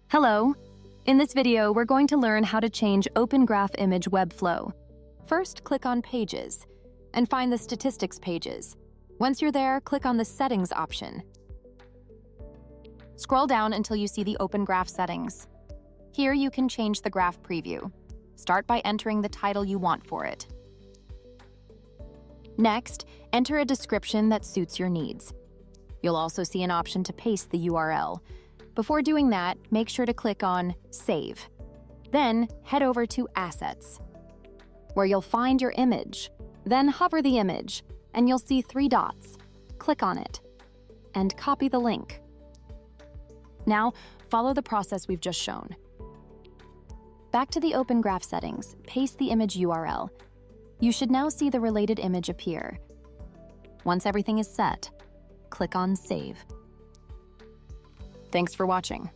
Hello! In this video, we're going to learn how to change Open Graph Image Webflow. First, click on Pages and find the Statistics pages. Once you're there, click on the Settings option. Scroll down until you see the Open Graph settings. Here you can change the graph preview. Start by entering the title you want for it. Next, enter a description that suits your needs. You'll also see an option to paste the URL. Before doing that, make sure to click on Save. Then, head over to Assets, where you'll find your image. Then hover the image, and you'll see 3 dots. Click on it, and copy the link. Now, follow the process we've just shown. Back to the Open Graph settings, paste the image URL. You should now see the related image appear. Once everything is set, click on Save. Thanks for watching.